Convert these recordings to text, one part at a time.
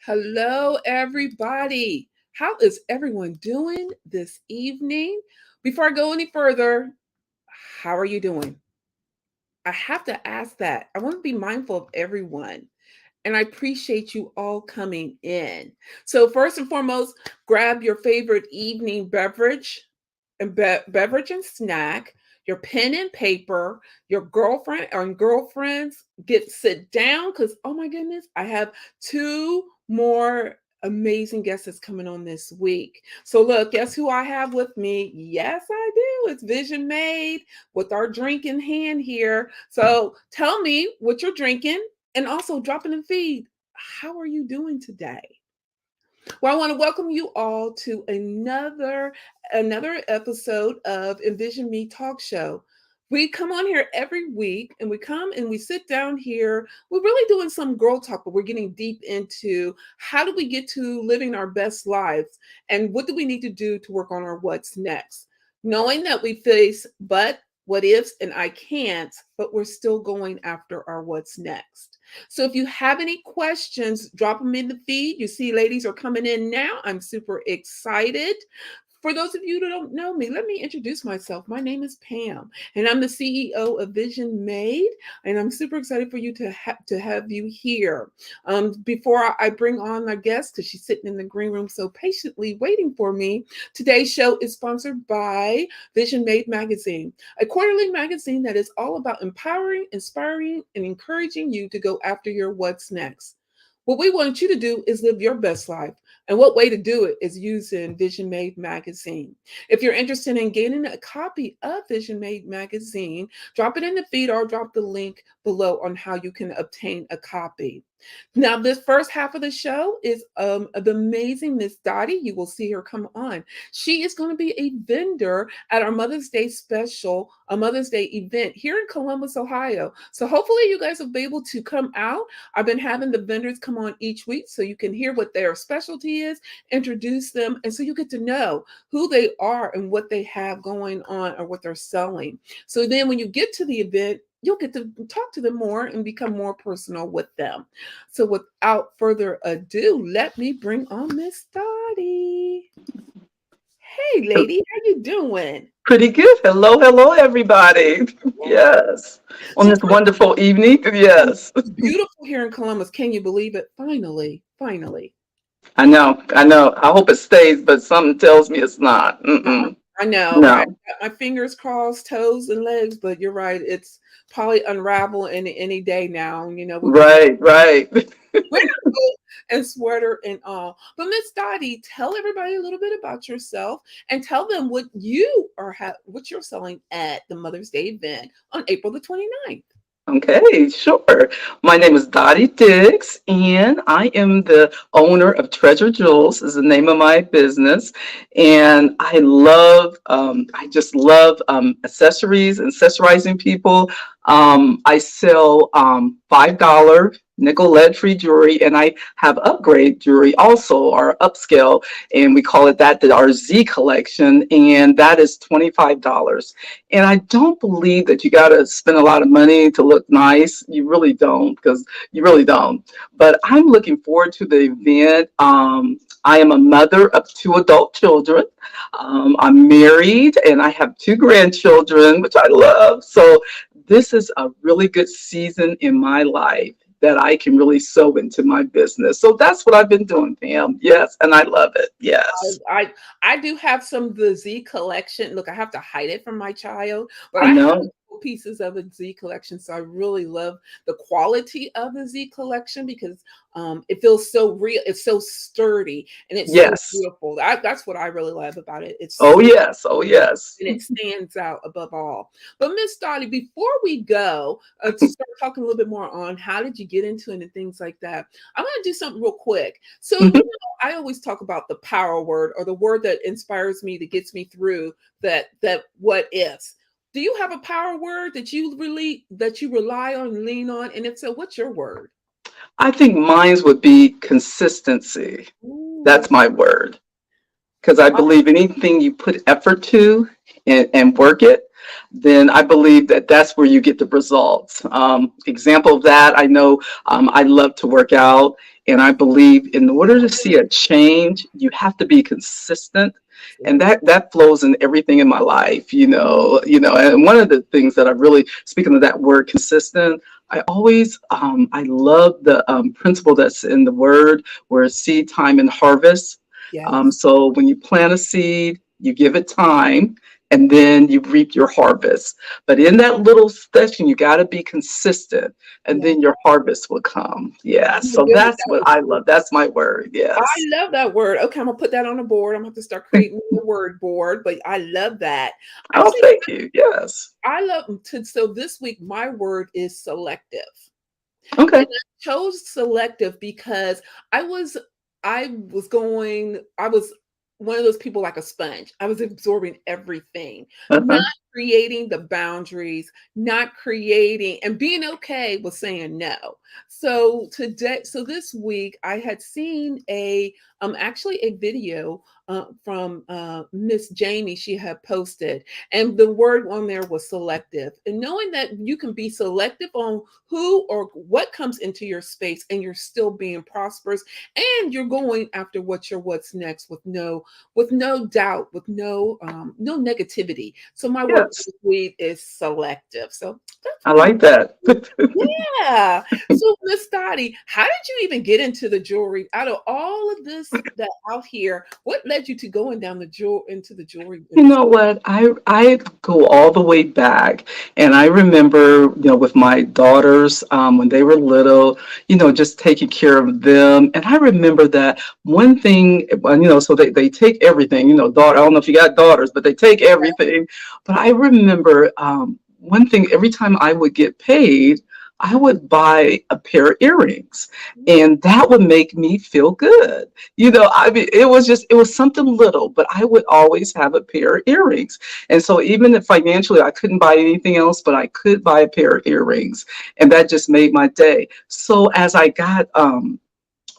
Hello, everybody. How is everyone doing this evening? Before I go any further, how are you doing? I have to ask that. I want to be mindful of everyone, and I appreciate you all coming in. So, first and foremost, grab your favorite evening beverage and snack, your pen and paper, your girlfriend and girlfriends sit down because oh my goodness, I have two more amazing guests that's coming on this week. So look, guess who I have with me? Yes, I do. It's Vision Made with our drink in hand here. So tell me what you're drinking and also drop it in feed. How are you doing today? Well, I want to welcome you all to another episode of Envision Me Talk Show. We come on here every week and we come and we sit down here. We're really doing some girl talk, but we're getting deep into how do we get to living our best lives and what do we need to do to work on our what's next. Knowing that we face what ifs and I can't, but we're still going after our what's next. So if you have any questions, drop them in the feed. You see, ladies are coming in now. I'm super excited. For those of you who don't know me, let me introduce myself. My name is Pam, and I'm the CEO of Vision Made, and I'm super excited for you to have you here. Before I bring on my guest, because she's sitting in the green room so patiently waiting for me, today's show is sponsored by Vision Made Magazine, a quarterly magazine that is all about empowering, inspiring, and encouraging you to go after your what's next. What we want you to do is live your best life. And what way to do it is using Vision Made Magazine. If you're interested in getting a copy of Vision Made Magazine, drop it in the feed or drop the link below on how you can obtain a copy. Now, this first half of the show is the amazing Miss Dottie. You will see her come on. She is going to be a vendor at our Mother's Day special, a Mother's Day event here in Columbus, Ohio. So hopefully you guys will be able to come out. I've been having the vendors come on each week so you can hear what their specialty is, introduce them, and so you get to know who they are and what they have going on or what they're selling. So then when you get to the event, you'll get to talk to them more and become more personal with them. So without further ado, let me bring on Miss Dottie. Hey, lady, how you doing? Pretty good. Hello, hello, everybody. Wow. Yes. On So this wonderful evening. Yes. it's beautiful here in Columbus. Can you believe it? Finally. I know. I know. I hope it stays, but something tells me it's not. Mm-mm. I know. I No. got my fingers crossed, toes and legs, but you're right. It's probably unravel any day now. You know, with the Right, right. winter coat and sweater and all. But Miss Dottie, tell everybody a little bit about yourself and tell them what you're selling at the Mother's Day event on April the 29th. Okay, sure. My name is Dottie Diggs, and I am the owner of Treasure Jewels, is the name of my business. And I just love accessories, accessorizing people. I sell $5 nickel lead-free jewelry, and I have upgrade jewelry also, our upscale, and we call it our Z collection, and that is $25. And I don't believe that you got to spend a lot of money to look nice. You really don't, because you really don't. But I'm looking forward to the event. I am a mother of two adult children. I'm married and I have two grandchildren, which I love. So this is a really good season in my life that I can really sow into my business. So that's what I've been doing, Pam. Yes, and I love it. Yes, I do have some of the Z collection. Look, I have to hide it from my child, but I I have know. pieces of a Z collection. So I really love the quality of the Z collection because it feels so real. It's so sturdy and it's so Yes. beautiful. That's what I really love about it. It's Oh, yes. Oh, yes. and it stands out above all. But Miss Dottie, before we go to start talking a little bit more on how did you get into it and things like that, I'm going to do something real quick. So I always talk about the power word or the word that inspires me, that gets me through that what ifs. Do you have a power word that you rely on, and lean on? And if so, what's your word? I think mine would be consistency. Ooh. That's my word. Because I believe anything you put effort to and work it, then I believe that that's where you get the results. Example of that, I know I love to work out, And I believe in order to see a change, you have to be consistent. And Absolutely. that flows in everything in my life, And one of the things that I really, speaking of that word consistent, I love the principle that's in the word where it's seed time and harvest. Yes. So when you plant a seed, you give it time, and then you reap your harvest. But in that little session, you got to be consistent, and Yeah. then your harvest will come. Yeah. Oh my So goodness, that's what I love. That's my word. I Yes. love that word. Okay, I'm gonna put that on the board. I'm gonna have to start creating a word board, but I love that. Oh, Actually, thank you. Yes. I love to so this week my word is selective. Okay. And I chose selective because I was I was one of those people like a sponge. I was absorbing everything, not Uh-huh. creating the boundaries, not creating and being okay with saying no. So this week I had seen a actually a video from Miss Jamie she had posted, and the word on there was selective. And knowing that you can be selective on who or what comes into your space and you're still being prosperous and you're going after what's next with no doubt, with no negativity. So my word for Yes. this week is selective. So that's I what I'm like that. yeah. So Miss Dottie, how did you even get into the jewelry? Out of all of this that out here, what led you to going down the jewel into the jewelry You industry? know what? I go all the way back, and I remember, with my daughters when they were little, just taking care of them. And I remember that one thing, so they take everything, daughter. I don't know if you got daughters, but they take everything. But I remember one thing. Every time I would get paid, I would buy a pair of earrings, and that would make me feel good. I mean, it was something little, but I would always have a pair of earrings. And so even if financially I couldn't buy anything else, but I could buy a pair of earrings, and that just made my day. So as I got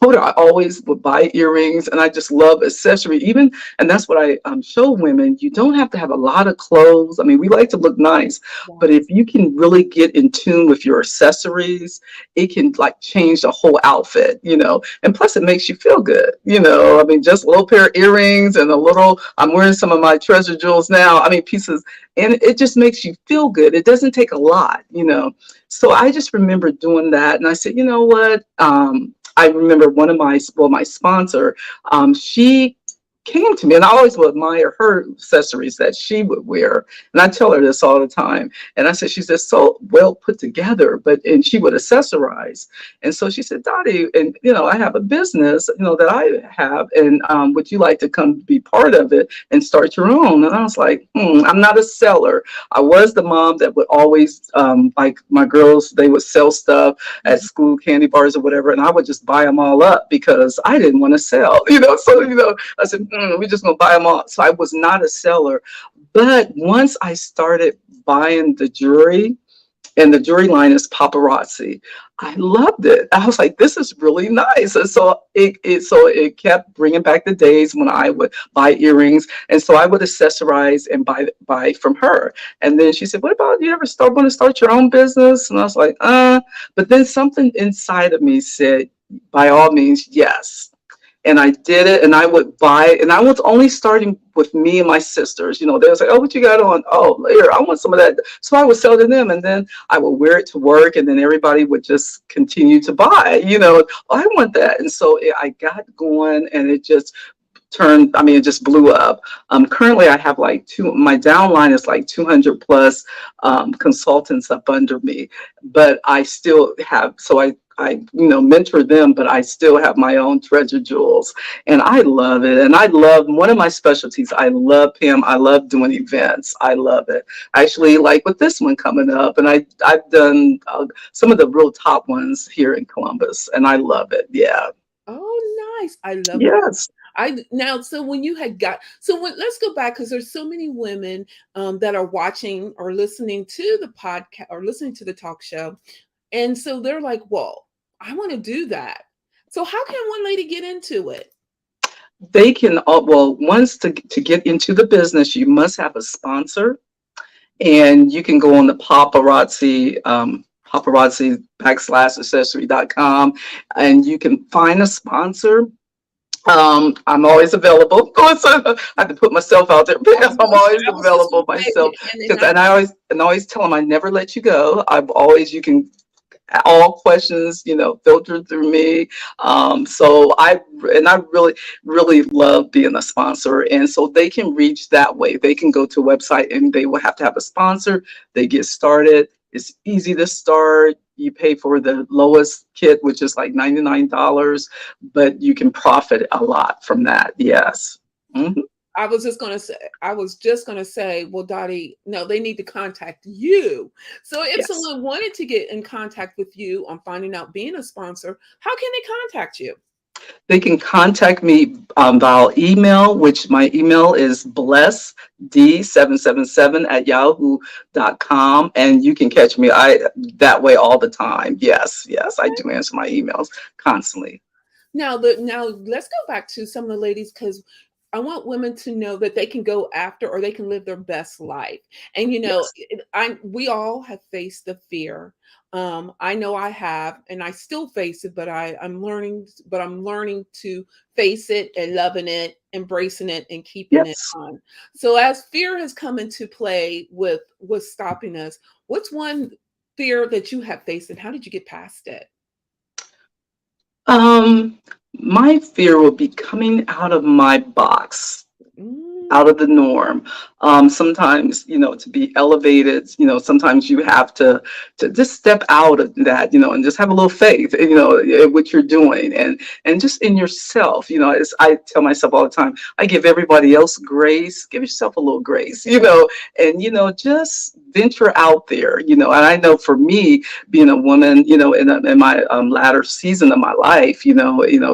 older, I always would buy earrings, and I just love accessory. Even, and that's what I show women. You don't have to have a lot of clothes. I mean, we like to look nice, but Right. if you can really get in tune with your accessories, it can like change the whole outfit. And plus, it makes you feel good. I mean, just a little pair of earrings and a little. I'm wearing some of my treasure jewels now. I mean, pieces, and it just makes you feel good. It doesn't take a lot. So I just remember doing that, and I said, you know what? I remember one of my sponsor, she came to me, and I always would admire her accessories that she would wear. And I tell her this all the time. And I said, she's just so well put together, and she would accessorize. And so she said, Dottie, and I have a business, that I have, and would you like to come be part of it and start your own? And I was like, I'm not a seller. I was the mom that would always, like my girls, they would sell stuff at Mhm. school, candy bars or whatever, and I would just buy them all up because I didn't want to sell. So I said, we're just gonna buy them all. So I was not a seller, but once I started buying the jewelry, and the jewelry line is paparazzi. I loved it. I was like, this is really nice. And so it kept bringing back the days when I would buy earrings, and so I would accessorize and buy from her. And then she said, "What about you ever want to start your own business?" And I was like, But then something inside of me said, by all means, yes. And I did it, and I would buy, and I was only starting with me and my sisters. They was like, "Oh, what you got on? Oh, here, I want some of that." So I would sell to them, and then I would wear it to work, and then everybody would just continue to buy. "Oh, I want that," and so I got going, and it just turned. I mean, it just blew up. Currently, I have like my downline is like 200 plus consultants up under me, but I still have. So I mentor them, but I still have my own treasure jewels, and I love it. And I love one of my specialties. I love Pam. I love doing events. I love it. Actually, like with this one coming up, and I've done some of the real top ones here in Columbus, and I love it. Yeah. Oh, nice. I love that. Yes. I now so when you had got so when let's go back because there's so many women that are watching or listening to the podcast or listening to the talk show, and so they're like, "Well, I want to do that." So how can one lady get into it? They can. Well, once to get into the business, you must have a sponsor, and you can go on the paparazzi /accessory.com, and you can find a sponsor. I'm always available. Of course, I have to put myself out there, but I'm always I was just available gonna say, myself. and Because I and I always tell them I never let you go. I've always, you can, all questions, filtered through me. So I really love being a sponsor. And so they can reach that way. They can go to a website and they will have to have a sponsor. They get started. It's easy to start. You pay for the lowest kit, which is like $99, but you can profit a lot from that. Yes. Mhm. I was just gonna say, well, Dottie, no, they need to contact you. So if Yes. someone wanted to get in contact with you on finding out being a sponsor, how can they contact you? They can contact me via email, which my email is blessd777 at yahoo.com. And you can catch me that way all the time. Yes, yes, I do answer my emails constantly. Now let's go back to some of the ladies, because I want women to know that they can go after, or they can live their best life. And Yes, we all have faced the fear. I know I have, and I still face it, but I'm learning to face it and loving it, embracing it, and keeping it yes. on. So as fear has come into play with stopping us, what's one fear that you have faced, and how did you get past it? Um, my fear will be coming out of my box, Mm, out of the norm. Sometimes, to be elevated, sometimes you have to just step out of that, and just have a little faith, in what you're doing, and just in yourself. As I tell myself all the time, I give everybody else grace. Give yourself a little grace, and just venture out there, And I know for me, being a woman, in my latter season of my life,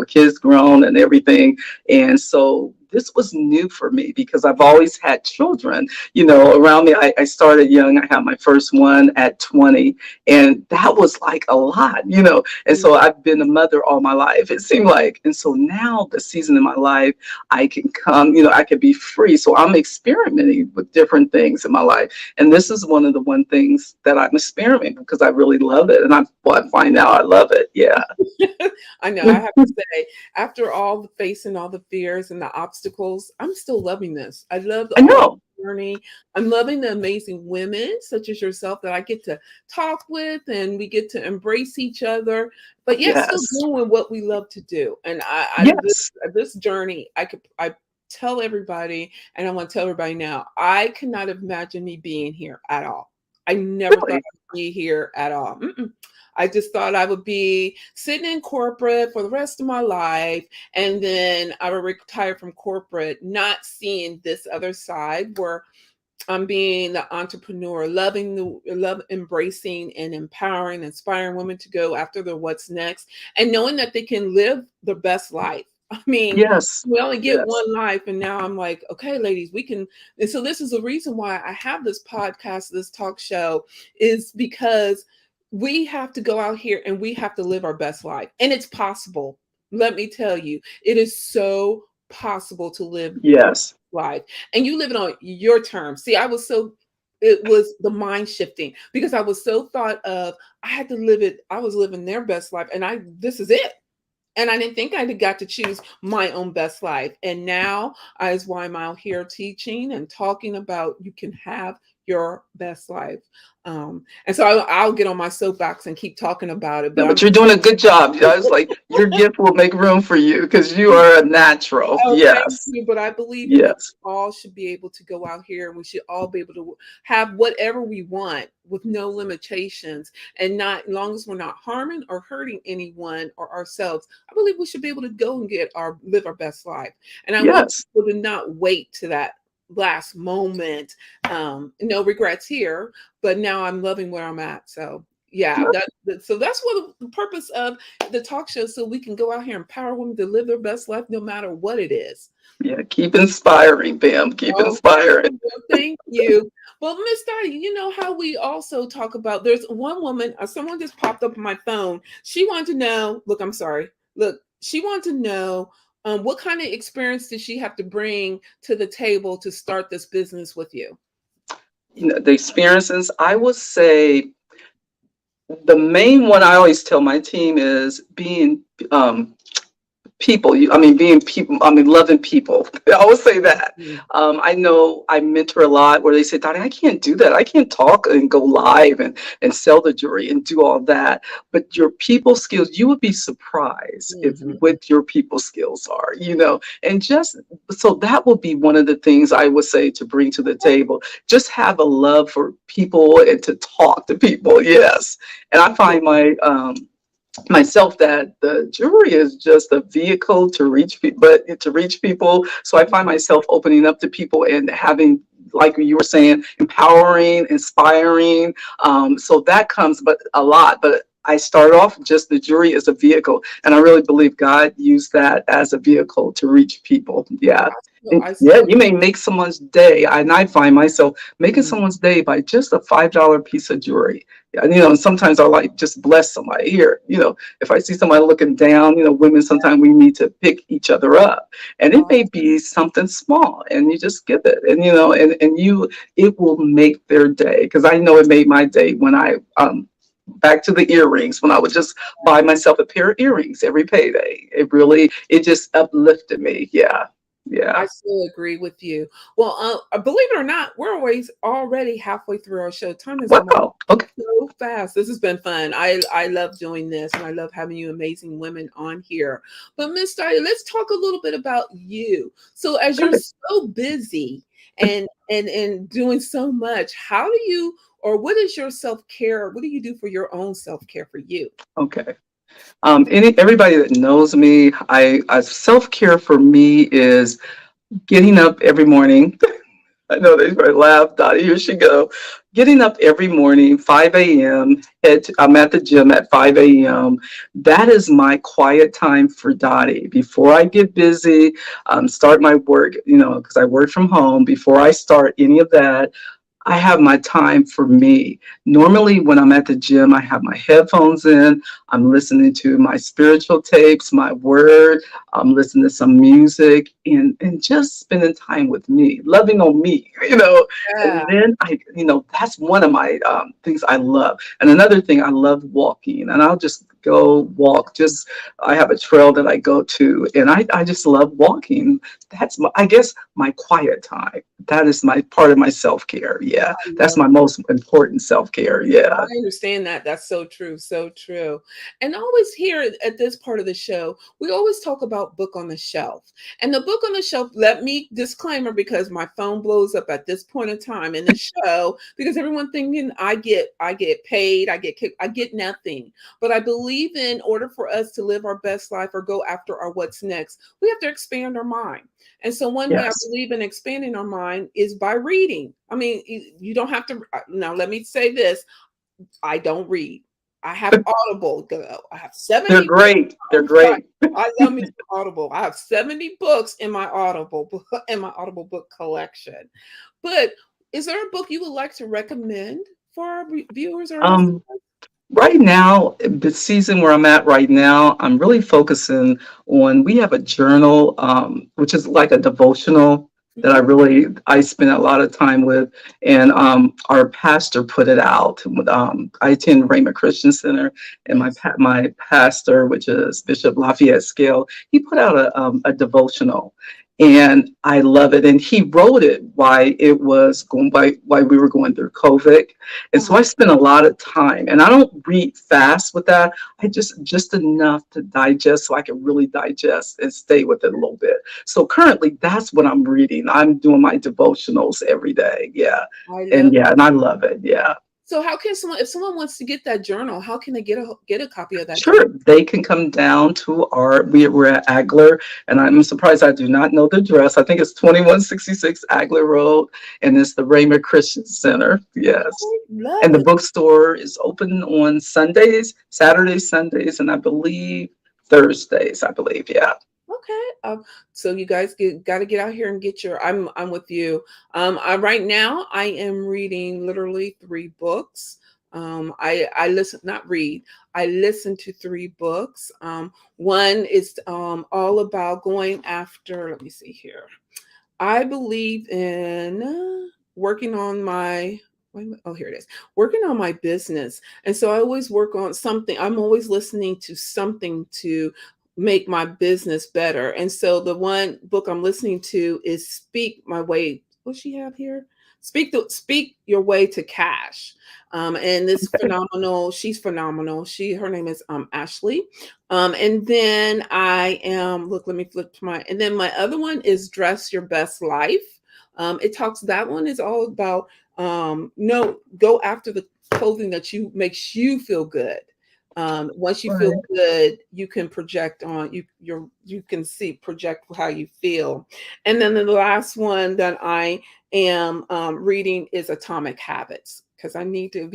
kids grown and everything, and so this was new for me because I've always had children, around me. I started young. I had my first one at 20, and that was like a lot, And mm, so I've been a mother all my life, it seemed like. And so now the season in my life, I can come, I can be free. So I'm experimenting with different things in my life. And this is one of the one things that I'm experimenting because I really love it. And I find out I love it. Yeah. I know, I have to say, after all the facing all the fears and the obstacles, I'm still loving this. I love I all know. the journey. I'm loving the amazing women such as yourself that I get to talk with, and we get to embrace each other, but yet still Yes. doing what we love to do. And Yes. this journey, I tell everybody, and I want to tell everybody now, I cannot imagine me being here at all. I never thought Really. I'd be here at all. Mm-mm. I just thought I would be sitting in corporate for the rest of my life, and then I would retire from corporate, not seeing this other side where I'm being the entrepreneur, embracing and empowering, inspiring women to go after their what's next, and knowing that they can live their best life. I mean, Yes. we only get Yes. one life, and now I'm like, okay, ladies, we can. And so this is the reason why I have this podcast, this talk show, is because we have to go out here and we have to live our best life, and it's possible. Let me tell you, it is so possible to live your Yes. life, and you live it on your terms. See, it was the mind shifting, because I was so thought of, I had to live it, I was living their best life, and this is it. And I didn't think I got to choose my own best life. And now is why I'm out here teaching and talking about you can have your best life. And so I'll get on my soapbox and keep talking about it. No, But I'm but you're doing a good job. I was like, your gift will make room for you because you are a natural. Oh, thank Yes. you. But I believe in that Yes. we all should be able to go out here, and we should all be able to have whatever we want with no limitations, and not, as long as we're not harming or hurting anyone or ourselves. I believe we should be able to go and live our best life. And I want Yes. people to not wait to that last moment. No regrets here, but now I'm loving where I'm at. So yeah, so that's what the purpose of the talk show, so we can go out here and empower women to live their best life no matter what it is. Yeah. Keep inspiring, Pam. Keep Oh, thank inspiring. you. Thank you. Well, Miss Dottie, you know how we also talk about, there's one woman, someone just popped up on my phone. She wanted to know, look, I'm sorry. Look, she wanted to know what kind of experience did she have to bring to the table to start this business with you? The experiences, I would say, the main one I always tell my team is being um, people. I mean, being people. I mean, loving people. I always say that. Mm. I know I mentor a lot where they say, Donnie, I can't do that. I can't talk and go live and sell the jewelry and do all that. But your people skills, you would be surprised if Mhm. what your people skills are, and just so that would be one of the things I would say to bring to the table. Just have a love for people and to talk to people. Yes. And I Yeah. find myself that the jury is just a vehicle to reach people, but to reach people. So I find myself opening up to people and having, like you were saying, empowering, inspiring. So that comes, but a lot. But I start off just the jury as a vehicle, and I really believe God used that as a vehicle to reach people. Yeah. And I yeah, still you may make someone's day, and I find myself making Mhm. someone's day by just a $5 piece of jewelry. And, and sometimes I like just bless somebody here. If I see somebody looking down, women, sometimes we need to pick each other up. And it Oh, may be something small and you just give it. And, it will make their day. Because I know it made my day when back to the earrings, when I would just buy myself a pair of earrings every payday. It just uplifted me. Yeah. Yeah. I still agree with you. Well, believe it or not, we're always already halfway through our show. Time has gone by Wow. Okay. so fast. This has been fun. I love doing this, and I love having you amazing women on here. But Miss Dottie, let's talk a little bit about you. So as you're Okay. so busy and doing so much, how do you or what is your self-care? What do you do for your own self-care for you? Okay. Everybody that knows me, I self care for me is getting up every morning. I know they probably laugh. Dottie, here she go. Getting up every morning, 5 a.m. I'm at the gym at 5 a.m. That is my quiet time for Dottie. Before I get busy, start my work, because I work from home. Before I start any of that, I have my time for me. Normally, when I'm at the gym, I have my headphones in. I'm listening to my spiritual tapes, my word. I'm listening to some music and just spending time with me, loving on me, And Yeah. then that's one of my things I love. And another thing, I love walking, and I'll just go walk. I have a trail that I go to, and I just love walking. I guess, my quiet time. That is my part of my self care. Yeah, I that's love my most important self care. Yeah. I understand that. That's so true. So true. And always here at this part of the show, we always talk about book on the shelf. And the book on the shelf, let me disclaimer because my phone blows up at this point in time in the show because everyone thinking I get paid, I get nothing. But I believe in order for us to live our best life or go after our what's next, we have to expand our mind. And so one way I Yes. believe in expanding our mind is by reading. I mean, you don't have to now let me say this I don't read. I have Audible. I have They're 70 great. They're books. great. I love me some Audible. I have 70 books in my Audible in my Audible book collection. But is there a book you would like to recommend for our viewers or listeners? Um, Right now, the season where I'm at right now, I'm really focusing on. We have a journal, which is like a devotional that Mhm. I spend a lot of time with, and our pastor put it out. I attend Rhema Christian Center, and Yes. my pastor, which is Bishop Lafayette Scale, he put out a devotional, and I love it. And he wrote it while we were going through COVID, and so Uh-huh. I spend a lot of time, and I don't read fast with that. I just enough to digest so I can really digest and stay with it a little bit. So currently that's what I'm reading. I'm doing my devotionals every day. Yeah. I And love yeah, and I love it. Yeah. so how can someone if someone wants to get that journal, how can they get a copy of that journal? Sure, they can come down to we're at Agler, and I'm surprised I do not know the address. I think it's 2166 Agler Road, and it's the Raymer Christian Center. Yes. Okay, love And the it. bookstore is open on Sundays, Saturdays, Sundays, and I believe Thursdays, I believe. Yeah. Okay. So you guys got to get out here and get your. I'm with you. Right now I am reading literally 3 books. I listen not read. I listen to 3 books. One is all about going after. Let me see here. I believe in working on my wait a minute. Oh, here it is. Working on my business. And so I always work on something. I'm always listening to something to make my business better. And so the one book I'm listening to is Speak My Way. What she have here? Speak Your Way to Cash. And this phenomenal, she's phenomenal. Her name is Ashley. And then I am, look, let me flip to my, and then my other one is Dress Your Best Life. It talks, that one is all about no, go after the clothing that you makes you feel good. Once you feel Right. good, you can project on you can see project how you feel. And then the last one that I am reading is Atomic Habits, because I need to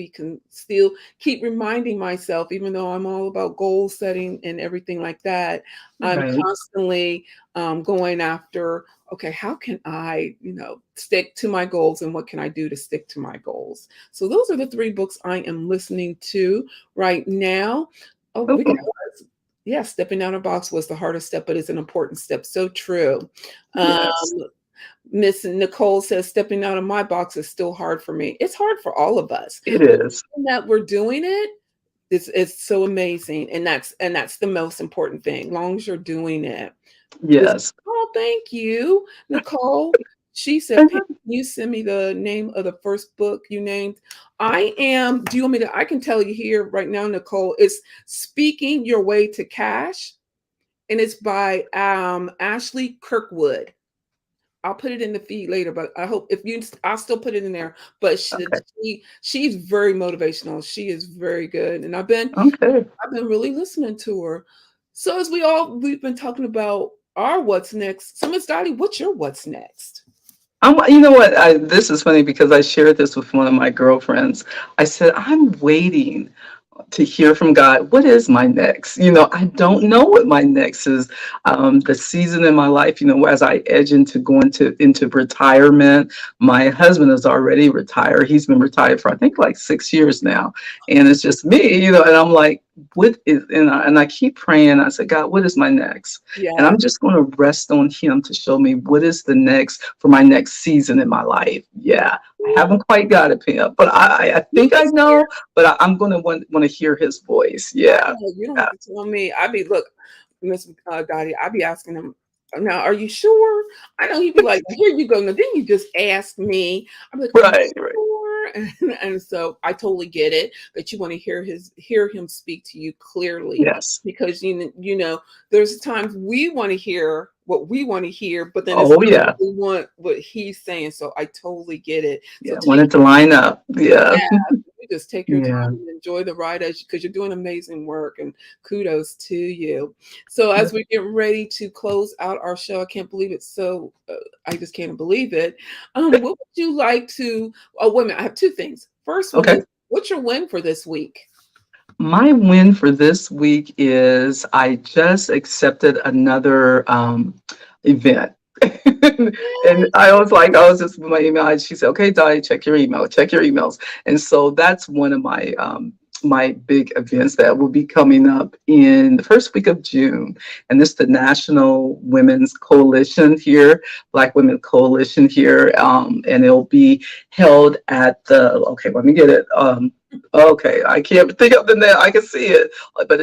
still keep reminding myself, even though I'm all about goal setting and everything like that, I'm Right. constantly going after, okay, how can I, stick to my goals, and what can I do to stick to my goals? So those are the three books I am listening to right now. Oh, we got, Oh, yeah, stepping out of the box was the hardest step, but it's an important step. So true. Um, yes, Miss Nicole says stepping out of my box is still hard for me. It's hard for all of us, it but is. that we're doing it, it's so amazing, and that's the most important thing. Long as you're doing it. This, Yes. oh, thank you, Nicole. She said, Pam, can you send me the name of the first book you named? Do you want me to? I can tell you here right now, Nicole. It's Speaking Your Way to Cash, and it's by Ashley Kirkwood. I'll put it in the feed later, but I hope if you, I'll still put it in there. But Okay. she's very motivational. She is very good, and Okay. I've been really listening to her. So as we've been talking about our what's next. So Miss Dottie, what's your what's next? You know what? This is funny because I shared this with one of my girlfriends. I said, I'm waiting to hear from God. What is my next? I don't know what my next is. The season in my life, as I edge into going into retirement, my husband is already retired. He's been retired for I think like 6 years now, and it's just me, and I'm like, what is? And I keep praying. I said, God, what is my next? And Yeah. I'm just going to rest on Him to show me what is the next for my next season in my life. Yeah, I haven't quite got it, Pam, but I You think I just know, but I'm going to want to hear his voice. Yeah. Oh, you don't Yeah. have to tell me. Look, Miss Dottie, I be asking him, now, are you sure? I know he'd be like, here you go. Now, then you just asked me. I'm like, are you Right. Right. sure? And so I totally get it that you want to hear him speak to you clearly, Yes. because there's times we want to hear what we want to hear, but then it's Oh, times yeah. we want what he's saying. So I totally get it. So Yeah. take Wanted to line up. yeah, Yeah. you just take your time Yeah. and enjoy the ride, because you're doing amazing work, and kudos to you. So as we get ready to close out our show, I can't believe it. So I just can't believe it. What would you like to? Oh, wait a minute. I have two things. First one Okay. is, what's your win for this week? My win for this week is I just accepted another event. And I was just with my email. And she said, "Okay, Dottie, check your email, check your emails." And so that's one of my big events that will be coming up in the first week of June. And this is the National Women's Coalition here, Black Women Coalition here. And it'll be held at okay, let me get it. Okay, I can't think of the name. I can see it, but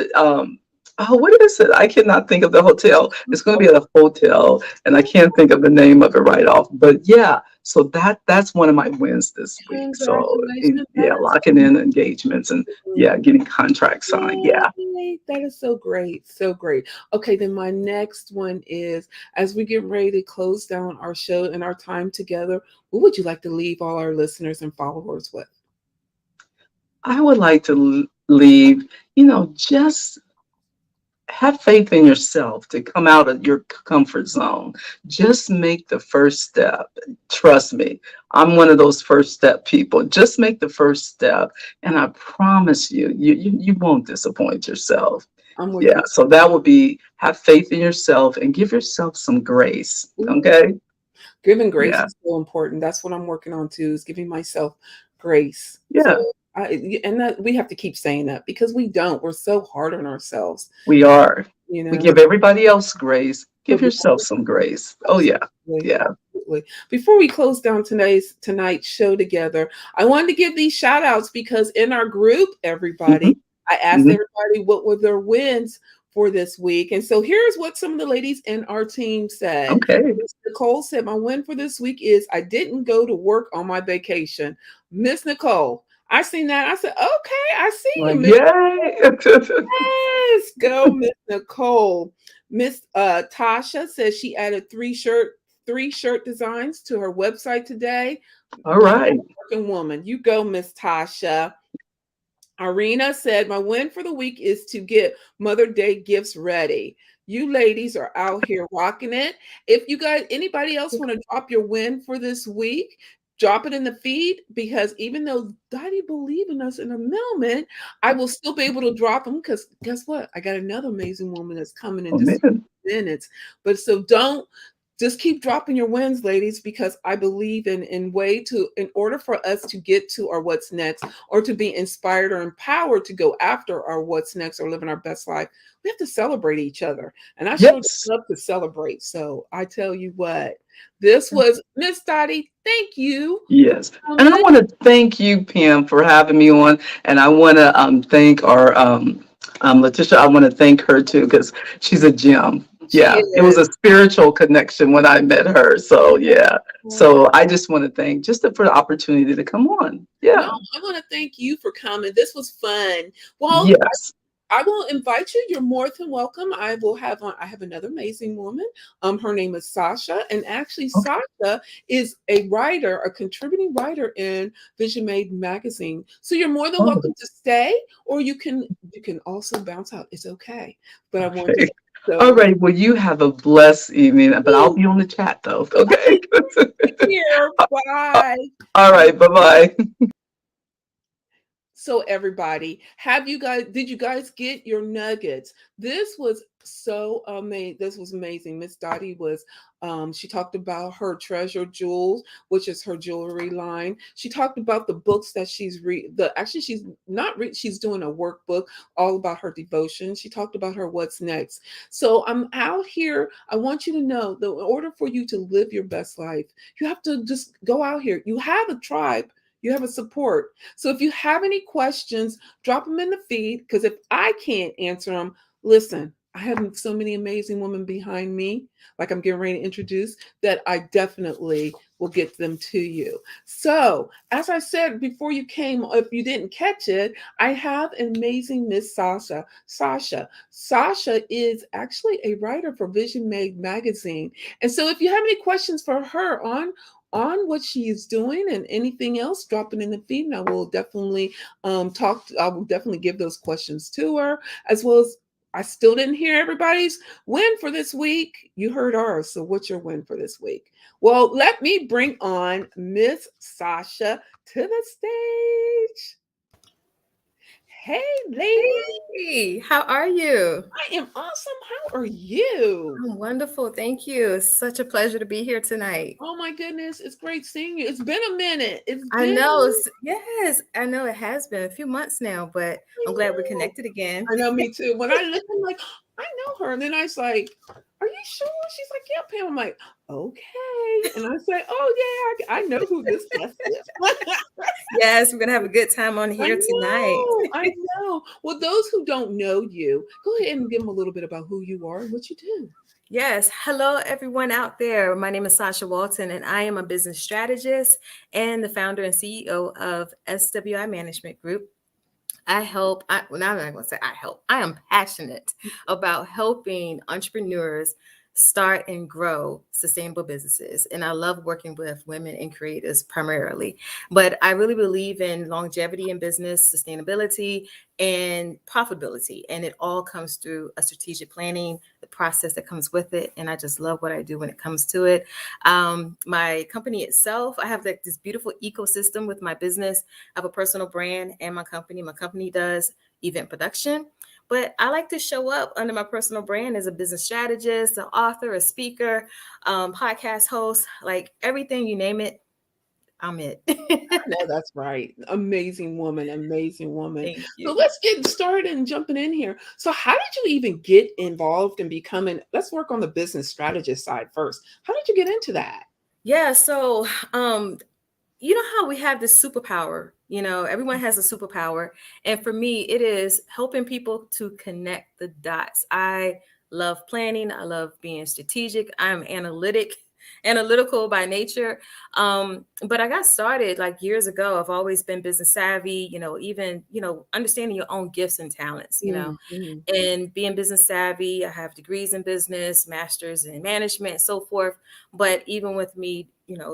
what is it? I cannot think of the hotel. It's going to be at a hotel, and I can't think of the name of it right off. But yeah, so that's one of my wins this week. So Congratulations! yeah, locking in engagements and yeah, getting contracts signed. Yeah, Yay, that is so great. So great. Okay, then my next one is, as we get ready to close down our show and our time together, what would you like to leave all our listeners and followers with? I would like to leave. Just have faith in yourself to come out of your comfort zone. Just make the first step. Trust me, I'm one of those first step people. Just make the first step, and I promise you won't disappoint yourself. I'm with Yeah, you. so that would be have faith in yourself and give yourself some grace. Ooh, Okay? giving grace Yeah. is so important. That's what I'm working on too, is giving myself grace. So Yeah, and that we have to keep saying that, because we don't. We're so hard on ourselves, we are. you We know. give everybody else grace. But Give yourself some grace. Oh yeah. absolutely, Yeah. absolutely. Before we close down tonight's show together, I wanted to give these shout outs because in our group, everybody, Hmm. I asked Hmm. everybody what were their wins for this week. And so here's what some of the ladies in our team said. Okay. Miss Nicole said, my win for this week is I didn't go to work on my vacation. Miss Nicole, I seen that. I said, okay, I see Well, you, Miss. yay. Yes, go, Miss Nicole. Miss Tasha says she added three shirt designs to her website today. All right. Working woman, you go, Miss Tasha. Irina said, my win for the week is to get Mother Day gifts ready. You ladies are out here rocking it. If you guys, anybody else want to drop your win for this week, drop it in the feed because even though Dottie believe in us in a moment, I will still be able to drop them because guess what? I got another amazing woman that's coming in Oh, just man. minutes. But so don't just keep dropping your wins, ladies, because I believe in order for us to get to our what's next or to be inspired or empowered to go after our what's next or living our best life, we have to celebrate each other. And I sure Yes. love to celebrate. So I tell you what, this was Miss Dottie. Thank you Yes. for And I coming. want to thank you, Pam, for having me on. And I want to thank our Letitia. I want to thank her too because she's a gem. She Yeah, it was is. a spiritual connection when I met her. So yeah. So I just want to thank for the opportunity to come on. No, Yeah. I want to thank you for coming. This was fun. Well, Yes. I will invite you. You're more than welcome. I have another amazing woman. Her name is Sasha. And actually, Okay. Sasha is a writer, a contributing writer in Vision Made magazine. So you're more than Oh, welcome to stay, or you can also bounce out. It's okay. But I want you okay. to All so right. Well, you have a blessed evening, but I'll ooh, be on the chat though. Okay. okay, here. Bye. All right. Bye bye. So everybody, did you guys get your nuggets? This was so amazing. This was amazing. Miss Dottie was she talked about her treasure jewels, which is her jewelry line. She talked about the books that she's not she's doing a workbook all about her devotion. She talked about her what's next. So I'm out here. I want you to know that in order for you to live your best life, you have to just go out here. You have a tribe, you have a support. So if you have any questions, drop them in the feed because if I can't answer them, listen, I have so many amazing women behind me, like I'm getting ready to introduce, that I definitely will get them to you. So, as I said before you came, if you didn't catch it, I have an amazing Miss Sasha. Sasha is actually a writer for Vision Made magazine. And so if you have any questions for her on what she is doing and anything else, drop it in the feed, and I will definitely give those questions to her, as well as I still didn't hear everybody's win for this week. You heard ours. So what's your win for this week? Well, let me bring on Miss Sasha to the stage. Hey, lady. Hey, how are you? I am awesome. How are you? I'm wonderful. Thank you. It's such a pleasure to be here tonight. Oh my goodness, it's great seeing you. It's been a minute. It's I been know. Yes, I know it has been a few months now, but I I'm glad we're know. connected again. I know, me too. When I look, I'm like, I know her. And then I was like, are you sure? She's like, yeah, Pam. I'm like, okay. And I say, oh, yeah, I know who this guest is. Yes, we're going to have a good time on I here tonight. know. I know. Well, those who don't know you, go ahead and give them a little bit about who you are and what you do. Yes. Hello, everyone out there. My name is Sasha Walton, and I am a business strategist and the founder and CEO of SWI Management Group. Well, now I'm not going to say I help. I am passionate about helping entrepreneurs start and grow sustainable businesses. And I love working with women and creators primarily. But I really believe in longevity in business, sustainability, and profitability. And it all comes through a strategic planning, the process that comes with it. And I just love what I do when it comes to it. My company itself, I have this beautiful ecosystem with my business. I have a personal brand and my company. My company does event production, but I like to show up under my personal brand as a business strategist, an author, a speaker, podcast host, like everything you name it, I'm it. No, that's right. Amazing woman, amazing woman. Thank So you. let's get started and jumping in here. So, how did you even get involved in becoming? Let's work on the business strategist side first. How did you get into that? Yeah, so you know how we have this superpower, everyone has a superpower, and for me it is helping people to connect the dots. I love planning, I love being strategic, I'm analytical by nature. But I got started like years ago. I've always been business savvy, even understanding your own gifts and talents, Mhm. and being business savvy. I have degrees in business, masters in management, so forth. But even with me,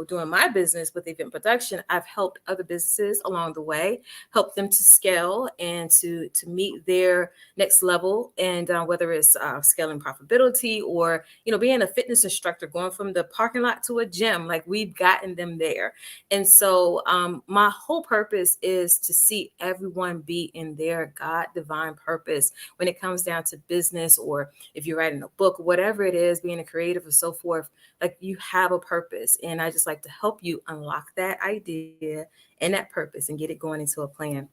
doing my business with event production, I've helped other businesses along the way, help them to scale and to meet their next level. And whether it's scaling profitability or being a fitness instructor, going from the parking lot to a gym, like we've gotten them there. And so my whole purpose is to see everyone be in their God divine purpose when it comes down to business, or if you're writing a book, whatever it is, being a creative or so forth. Like you have a purpose, and I just like to help you unlock that idea and that purpose and get it going into a plan.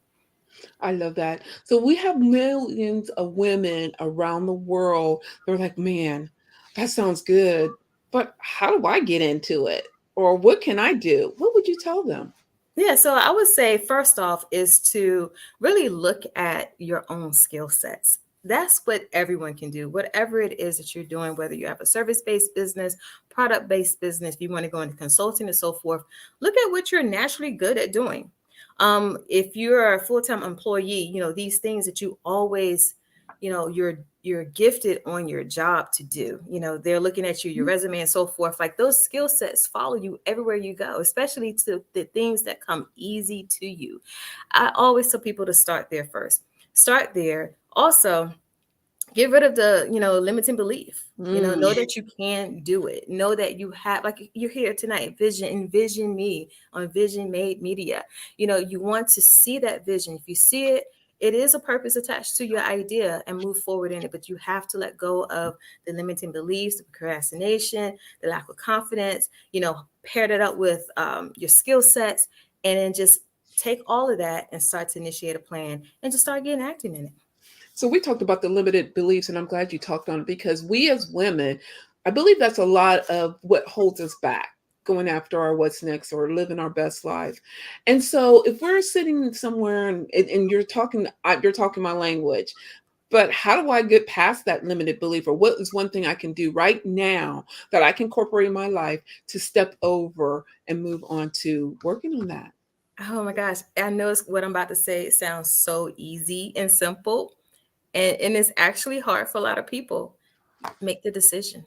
I love that. So we have millions of women around the world. They're like, man, that sounds good, but how do I get into it? Or what can I do? What would you tell them? Yeah, so I would say first off is to really look at your own skill sets. That's what everyone can do. Whatever it is that you're doing, whether you have a service-based business, product-based business, if you want to go into consulting and so forth, look at what you're naturally good at doing. If you're a full-time employee, these things that you always, you're gifted on your job to do. They're looking at you, your resume and so forth. Like those skill sets follow you everywhere you go, especially to the things that come easy to you. I always tell people to start there first. Start there. Also, get rid of the limiting belief. Know Mm. that you can do it. Know that you have, like you're here tonight, envision me on Vision Made Media. You want to see that vision. If you see it, it is a purpose attached to your idea, and move forward in it. But you have to let go of the limiting beliefs, the procrastination, the lack of confidence. Pair that up with your skill sets, and then just take all of that and start to initiate a plan and just start getting acting in it. So we talked about the limited beliefs, and I'm glad you talked on it because we as women, I believe that's a lot of what holds us back going after our what's next or living our best life. And so if we're sitting somewhere and you're talking my language, but how do I get past that limited belief? Or what is one thing I can do right now that I can incorporate in my life to step over and move on to working on that? Oh my gosh, I know what I'm about to say. It sounds so easy and simple, and it's actually hard for a lot of people. Make the decision,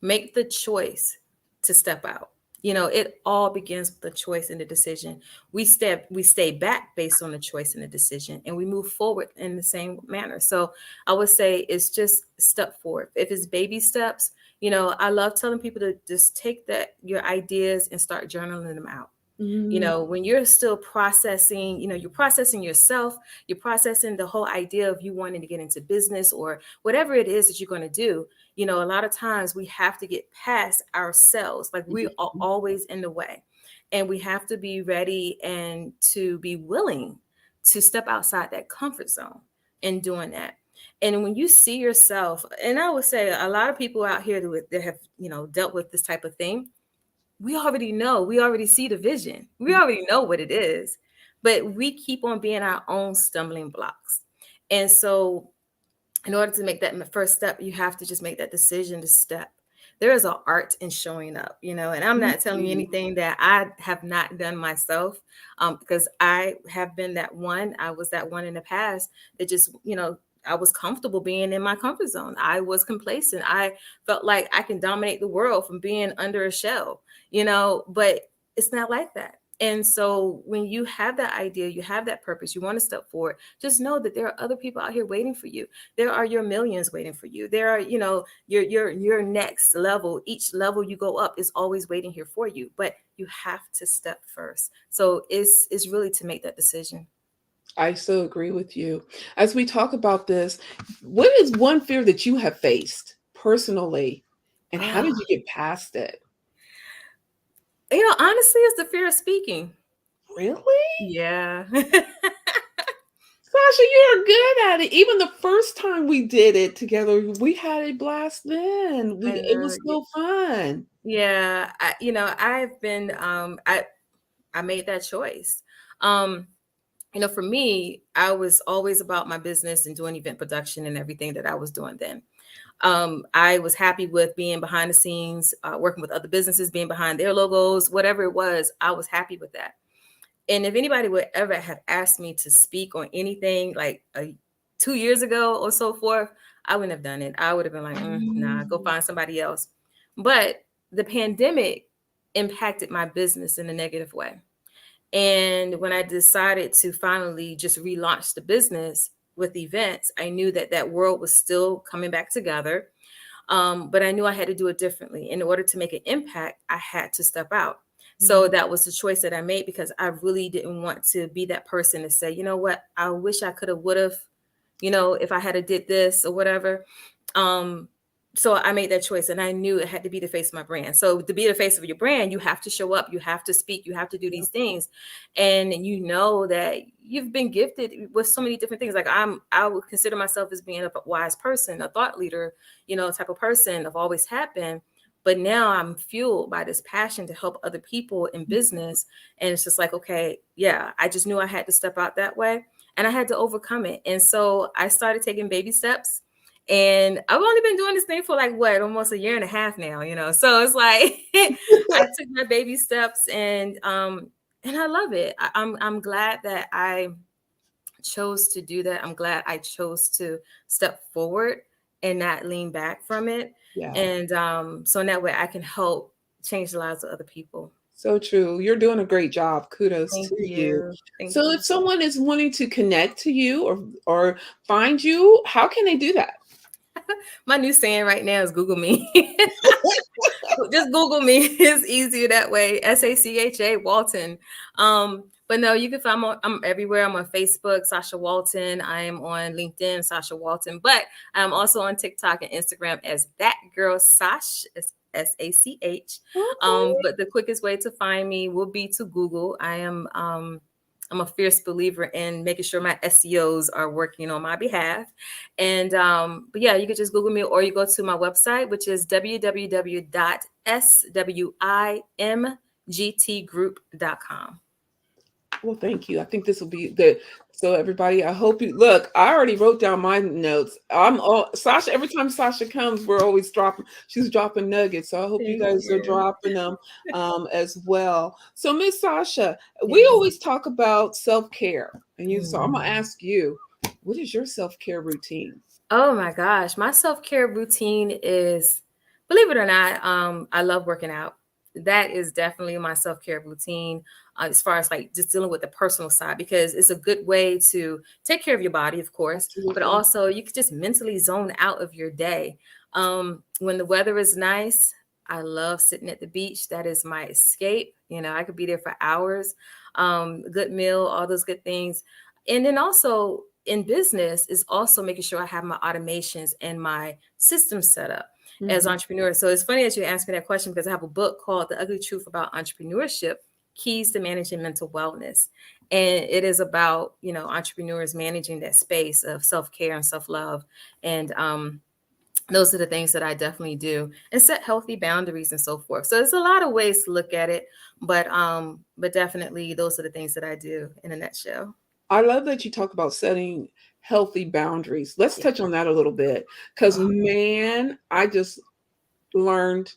make the choice to step out. It all begins with the choice and the decision. We stay back based on the choice and the decision, and we move forward in the same manner. So I would say it's just step forward. If it's baby steps, I love telling people to just take that your ideas and start journaling them out. Mm. When you're still processing, you're processing yourself, you're processing the whole idea of you wanting to get into business or whatever it is that you're going to do. A lot of times we have to get past ourselves, like we are Mhm. always in the way, and we have to be ready and to be willing to step outside that comfort zone in doing that. And when you see yourself, and I would say a lot of people out here that have dealt with this type of thing, we already know, we already see the vision, we already know what it is, but we keep on being our own stumbling blocks. And so in order to make that first step, you have to just make that decision to step. There is an art in showing up, and I'm not telling you Mhm. anything that I have not done myself, because I have been that one. I was that one in the past that just, I was comfortable being in my comfort zone. I was complacent. I felt like I can dominate the world from being under a shell, but it's not like that. And so when you have that idea, you have that purpose, you want to step forward, just know that there are other people out here waiting for you. There are your millions waiting for you. There are, your next level. Each level you go up is always waiting here for you, but you have to step first. So it's really to make that decision. I so agree with you. As we talk about this, what is one fear that you have faced personally, and how Oh, did you get past it? honestly, it's the fear of speaking. Really? Yeah. Sasha, you're good at it. Even the first time we did it together, we had a blast then. I It know. was so fun. Yeah, I've been I made that choice. Um, for me, I was always about my business and doing event production and everything that I was doing then. I was happy with being behind the scenes, working with other businesses, being behind their logos, whatever it was, I was happy with that. And if anybody would ever have asked me to speak on anything like 2 years ago or so forth, I wouldn't have done it. I would have been like, nah, go Mm. find somebody else. But the pandemic impacted my business in a negative way. And when I decided to finally just relaunch the business with events, I knew that that world was still coming back together. But I knew I had to do it differently. In order to make an impact, I had to step out. So Mm. that was the choice that I made because I really didn't want to be that person to say, you know what, I wish I could have, would have, if I had a did this or whatever. Um, so I made that choice and I knew it had to be the face of my brand. So to be the face of your brand, you have to show up, you have to speak, you have to do Yeah. these things. And you know that you've been gifted with so many different things. Like I would consider myself as being a wise person, a thought leader, type of person. I've always have been. But now I'm fueled by this passion to help other people in business. And it's just like, okay, yeah, I just knew I had to step out that way and I had to overcome it. And so I started taking baby steps. And I've only been doing this thing for like what, almost a year and a half now, So it's like I took my baby steps and I love it. I'm glad that I chose to do that. I'm glad I chose to step forward and not lean back from it. Yeah. And so in that way I can help change the lives of other people. So true. You're doing a great job. Kudos Thank to you. you. Thank So you. if someone is wanting to connect to you or find you, how can they do that? My new saying right now is Google me. Just Google me. It's easier that way. Sacha Walton. But no, you can find I'm everywhere. I'm on Facebook, Sacha Walton. I am on LinkedIn, Sacha Walton. But I'm also on TikTok and Instagram as that girl Sash. It's SACH. Okay. But the quickest way to find me will be to Google. I'm a fierce believer in making sure my SEOs are working on my behalf. And but yeah, you can just Google me or you go to my website, which is www.swimgtgroup.com. Well, thank you. I think this will be good. So everybody, I hope you look. I already wrote down my notes. I'm all Sasha. Every time Sasha comes, we're always dropping. She's dropping nuggets. So I hope you Thank guys are you. dropping them as well. So Miss Sasha, we Yes. always talk about self care, and you. So I'm gonna Mm. ask you, what is your self care routine? Oh my gosh, my self-care routine is, believe it or not, I love working out. That is definitely my self-care routine, as far as like just dealing with the personal side, because it's a good way to take care of your body, of course, but Absolutely. also you could just mentally zone out of your day. When the weather is nice, I love sitting at the beach. That is my escape. I could be there for hours. Good meal, all those good things. And then also in business is also making sure I have my automations and my systems set up as Mhm. entrepreneurs. So it's funny that you asked me that question because I have a book called The Ugly Truth About Entrepreneurship: Keys to Managing Mental Wellness. And it is about, entrepreneurs managing that space of self-care and self-love. And those are the things that I definitely do and set healthy boundaries and so forth. So there's a lot of ways to look at it, but definitely those are the things that I do in a nutshell. I love that you talk about setting healthy boundaries. Let's Yeah. touch on that a little bit, because Oh, man, I just learned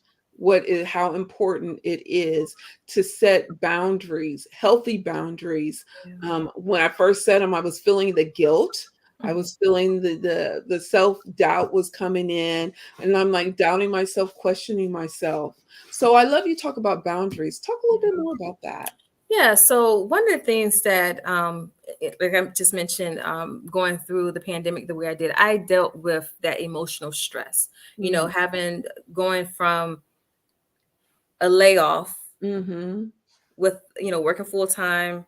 how important it is to set boundaries, healthy boundaries. yeah. When I first set them, I was feeling the guilt. I Mhm. was feeling the self doubt was coming in, and I'm like doubting myself, questioning myself. So I love you talk about boundaries. Talk a little bit more about that. Yeah. So one of the things that, like I just mentioned, going through the pandemic the way I did, I dealt with that emotional stress. Mm. Having going from a layoff Mm-hmm. with working full time,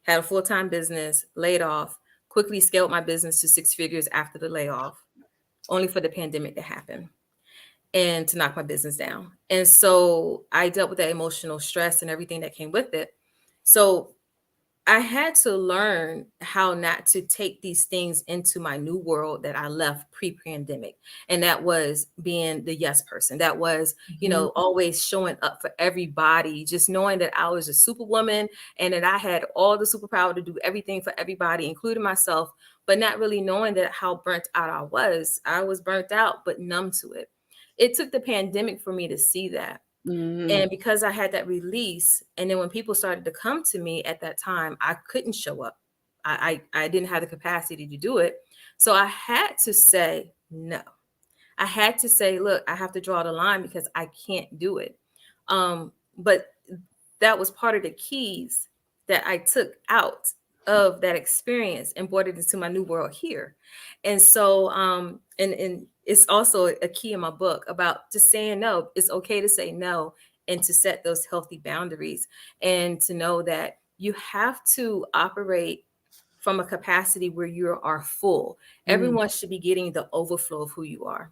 had a full time business, laid off, quickly scaled my business to six figures after the layoff, only for the pandemic to happen and to knock my business down. And so I dealt with that emotional stress and everything that came with it. So I had to learn how not to take these things into my new world that I left pre-pandemic. And that was being the yes person. That was, Mhm. always showing up for everybody, just knowing that I was a superwoman and that I had all the superpower to do everything for everybody, including myself, but not really knowing that how burnt out I was. I was burnt out, but numb to it. It took the pandemic for me to see that. Mhm. And because I had that release, and then when people started to come to me at that time, I couldn't show up. I didn't have the capacity to do it. So I had to say no. I had to say, look, I have to draw the line because I can't do it. But that was part of the keys that I took out of that experience and brought it into my new world here. And so, and it's also a key in my book about just saying no. It's okay to say no and to set those healthy boundaries and to know that you have to operate from a capacity where you are full. Mm. Everyone should be getting the overflow of who you are.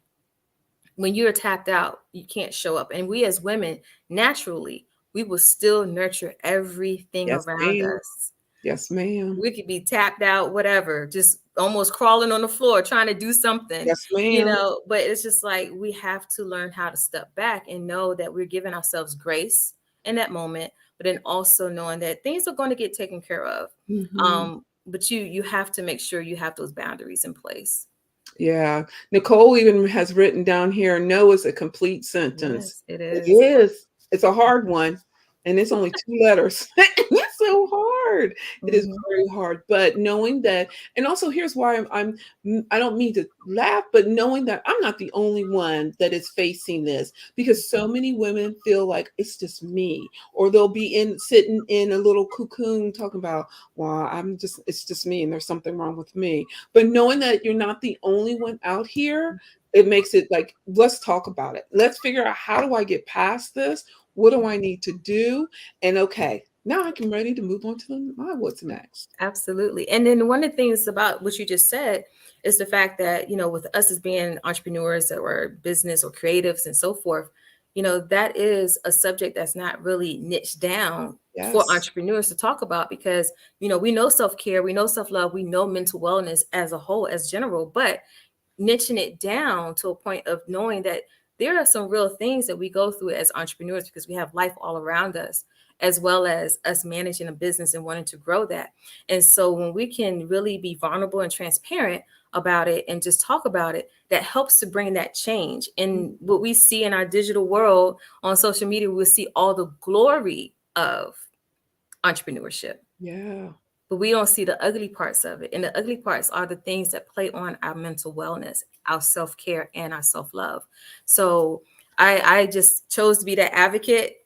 When you're tapped out, you can't show up. And we as women, naturally, we will still nurture everything Yes, around ma'am. us. Yes, ma'am. We could be tapped out, whatever, just almost crawling on the floor trying to do something, Yes, ma'am. but it's just like we have to learn how to step back and know that we're giving ourselves grace in that moment, but then also knowing that things are going to get taken care of. Mhm. But you have to make sure you have those boundaries in place. Yeah. Nicole even has written down here, no is a complete sentence. Yes, it It is. is. It's a hard one. And it's only two letters. It's so hard. It is Mhm. very hard. But knowing that, and also here's why I don't mean to laugh, but knowing that I'm not the only one that is facing this, because so many women feel like it's just me, or they'll be sitting in a little cocoon talking about, well, it's just me and there's something wrong with me. But knowing that you're not the only one out here, it makes it like, let's talk about it. Let's figure out, how do I get past this? What do I need to do? And okay, now I can ready to move on to my what's next. Absolutely. And then one of the things about what you just said is the fact that, with us as being entrepreneurs or business or creatives and so forth, that is a subject that's not really niched down for Yes. entrepreneurs to talk about because, we know self-care, we know self-love, we know mental wellness as a whole, as general, but niching it down to a point of knowing that there are some real things that we go through as entrepreneurs because we have life all around us, as well as us managing a business and wanting to grow that. And so when we can really be vulnerable and transparent about it and just talk about it, that helps to bring that change. And what we see in our digital world on social media, we'll see all the glory of entrepreneurship, Yeah. but we don't see the ugly parts of it. And the ugly parts are the things that play on our mental wellness, our self-care, and our self-love. So I just chose to be that advocate,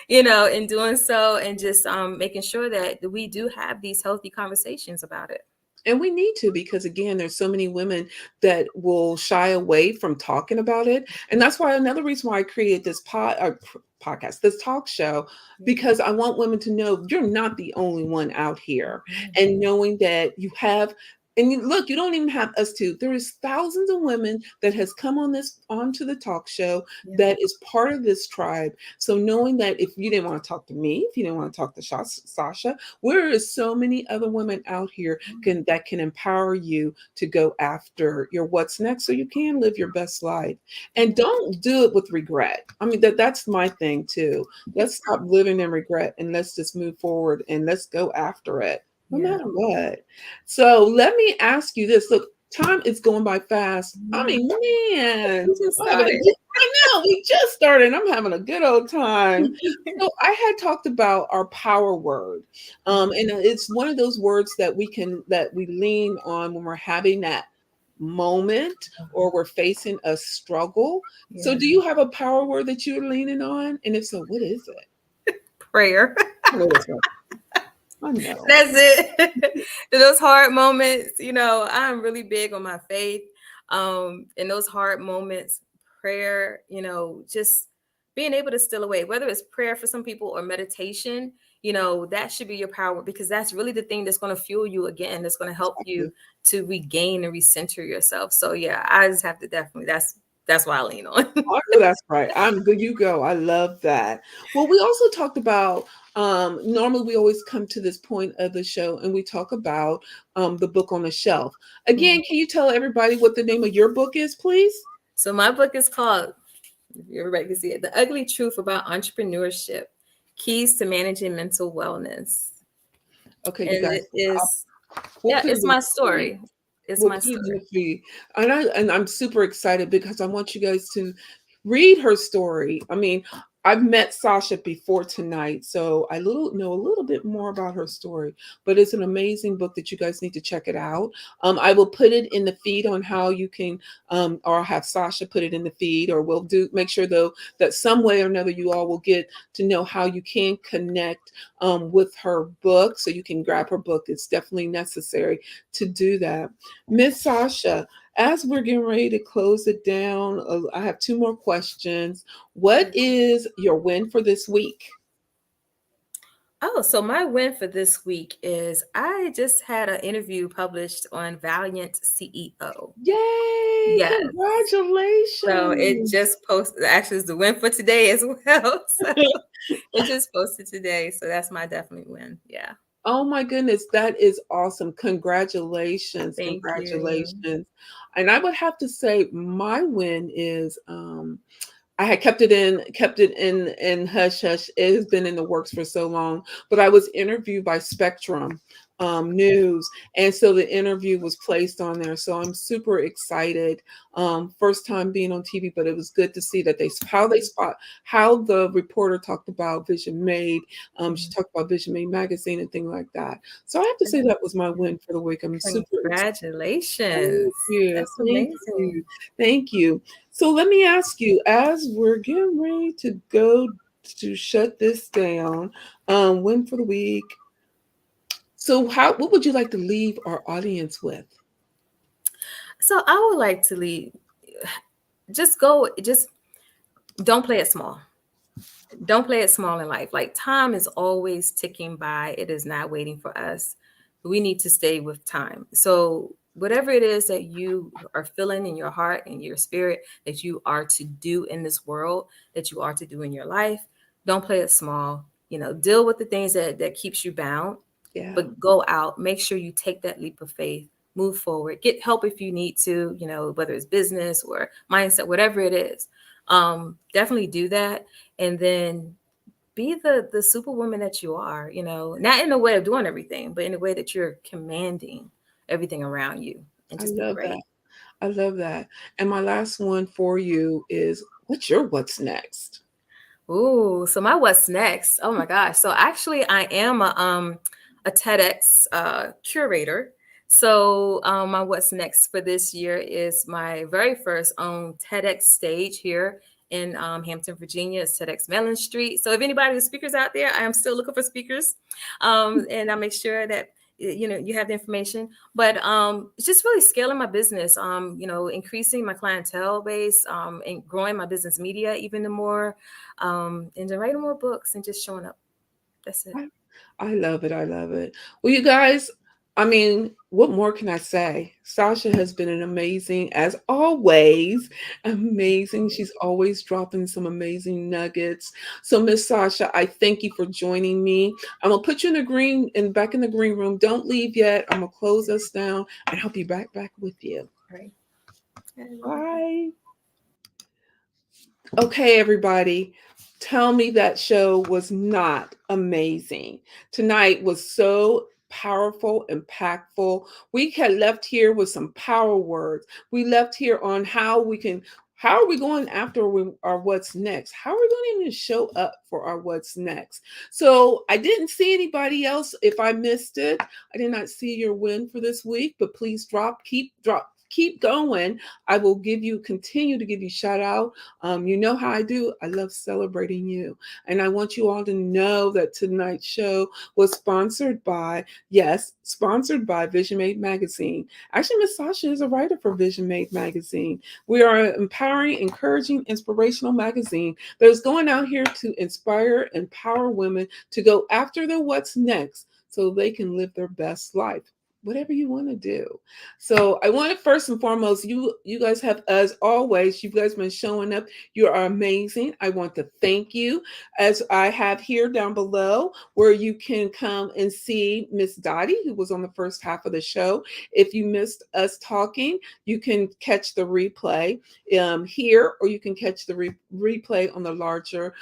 in doing so, and just making sure that we do have these healthy conversations about it. And we need to, because again, there's so many women that will shy away from talking about it. And that's why, another reason why I created this podcast, this talk show, because I want women to know you're not the only one out here. And knowing that you have, and look, you don't even have us two. There is thousands of women that has come onto the talk show Yeah. that is part of this tribe. So knowing that if you didn't want to talk to me, if you didn't want to talk to Sasha, there is so many other women out here that can empower you to go after your what's next, so you can live your best life. And don't do it with regret. I mean, that's my thing too. Let's stop living in regret and let's just move forward and let's go after it, no Yeah. matter what. So let me ask you this. Look, time is going by fast. I Yeah. mean, man, We just I'm having started. I know, we just started. I'm having a good old time. So I had talked about our power word. And it's one of those words that we lean on when we're having that moment or we're facing a struggle. So Yeah. do you have a power word that you're leaning on? And if so, what is it? Prayer. I know it's not. I know. That's it. Those hard moments, I'm really big on my faith. In those hard moments, prayer, just being able to still away, whether it's prayer for some people or meditation, that should be your power because that's really the thing that's going to fuel you again. That's going to help you Exactly. to regain and recenter yourself. So yeah, I just have to definitely, that's why I lean on. I know that's right. I'm good. You go. I love that. Well, we also talked about normally we always come to this point of the show and we talk about the book on the shelf. Again, can you tell everybody what the name of your book is, please? So my book is called, if everybody can see it, The Ugly Truth About Entrepreneurship: Keys to Managing Mental Wellness. Okay, you And guys. it is, We'll yeah, put it it's in my the feed. story. It's We'll my put it in story. the feed. And I'm super excited because I want you guys to read her story. I mean, I've met Sacha before tonight, so I know a little bit more about her story. But it's an amazing book that you guys need to check it out. I will put it in the feed on how you can, or have Sacha put it in the feed, or we'll do make sure though that some way or another you all will get to know how you can connect with her book, so you can grab her book. It's definitely necessary to do that. Miss Sacha, as we're getting ready to close it down, I have two more questions. What is your win for this week? Oh, so my win for this week is I just had an interview published on Valiant CEO. Yay! Yes. So it Congratulations. just posted, actually, it's the win for today as well. So it just posted today. So that's my definite win. Yeah. Oh my goodness, that is awesome. Congratulations. Thank you. Congratulations. And I would have to say my win is I had kept it in hush hush. It has been in the works for so long, but I was interviewed by Spectrum News, and so the interview was placed on there. So I'm super excited. First time being on TV, but it was good to see that how the reporter talked about Vision Made. She talked about Vision Made magazine and things like that. So I have to say that was my win for the week. I'm super excited. Congratulations. Thank you. That's Thank amazing. you. Thank you. So let me ask you, as we're getting ready to go to shut this down, win for the week. So what would you like to leave our audience with? So I would like to leave, just don't play it small. Don't play it small in life. Like, time is always ticking by. It is not waiting for us. We need to stay with time. So whatever it is that you are feeling in your heart and your spirit that you are to do in this world, that you are to do in your life, don't play it small. Deal with the things that keeps you bound, Yeah, but go out, make sure you take that leap of faith, move forward, get help if you need to, whether it's business or mindset, whatever it is. Definitely do that. And then be the superwoman that you are, not in a way of doing everything, but in a way that you're commanding everything around you, and I just be love that. great. I love that. And my last one for you is, what's next? Ooh, so my what's next? Oh my gosh. So actually I am a TEDx curator. So my what's next for this year is my very first own TEDx stage here in Hampton, Virginia. It's TEDx Mellon Street. So if anybody with speakers out there, I am still looking for speakers. And I'll make sure that you have the information. But it's just really scaling my business, increasing my clientele base, and growing my business media even more, and then writing more books and just showing up. That's it. I love it. I love it. Well, you guys, I mean, what more can I say? Sasha has been an amazing, as always, amazing. She's always dropping some amazing nuggets. So, Miss Sasha, I thank you for joining me. I'm gonna put you in the back in the green room. Don't leave yet. I'm gonna close us down and help you back with you. Right. Bye. Okay, everybody, tell me that show was not amazing. Tonight was so powerful, impactful. We had left here with some power words. We left here on how are we going after our what's next? How are we going to even show up for our what's next? So I didn't see anybody else. If I missed it, I did not see your win for this week, but please keep going. I will continue to give you shout out. You know how I do. I love celebrating you. And I want you all to know that tonight's show was sponsored by Vision Made Magazine. Actually, Miss Sasha is a writer for Vision Made Magazine. We are an empowering, encouraging, inspirational magazine that is going out here to inspire, empower women to go after their what's next so they can live their best life. whatever you want to do. So I want to first and foremost, you guys have, as always, you guys been showing up. You are amazing. I want to thank you, as I have here down below where you can come and see Miss Dottie, who was on the first half of the show. If you missed us talking, you can catch the replay here, or you can catch the replay on the larger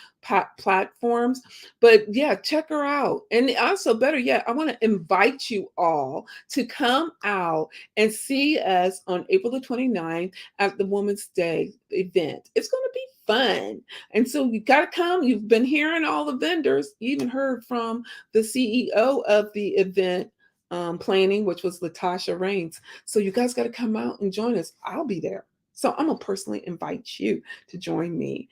platforms. But yeah, check her out. And also, better yet, I want to invite you all to come out and see us on April the 29th at the Women's Day event. It's going to be fun. And so you got to come. You've been hearing all the vendors. You even heard from the CEO of the event planning, which was Latasha Rains. So you guys got to come out and join us. I'll be there. So I'm going to personally invite you to join me.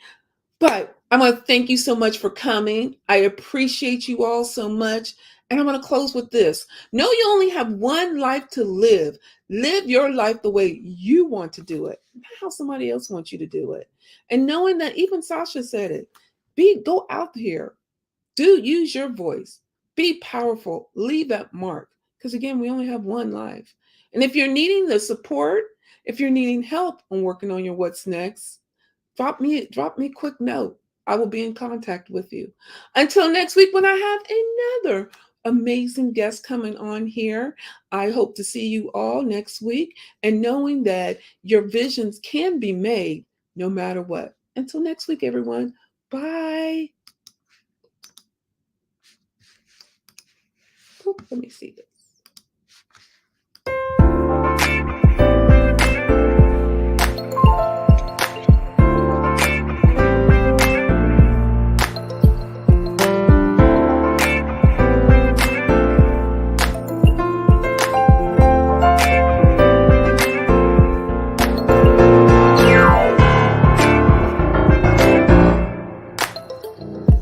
But I want to thank you so much for coming. I appreciate you all so much. And I'm going to close with this. Know you only have one life to live. Live your life the way you want to do it, not how somebody else wants you to do it. And knowing that, even Sacha said it, go out here. Do use your voice. Be powerful. Leave that mark. Because again, we only have one life. And if you're needing the support, if you're needing help on working on your what's next, drop me a quick note. I will be in contact with you. Until next week, when I have another amazing guest coming on here, I hope to see you all next week, and knowing that your visions can be made no matter what. Until next week, everyone. Bye. Let me see this.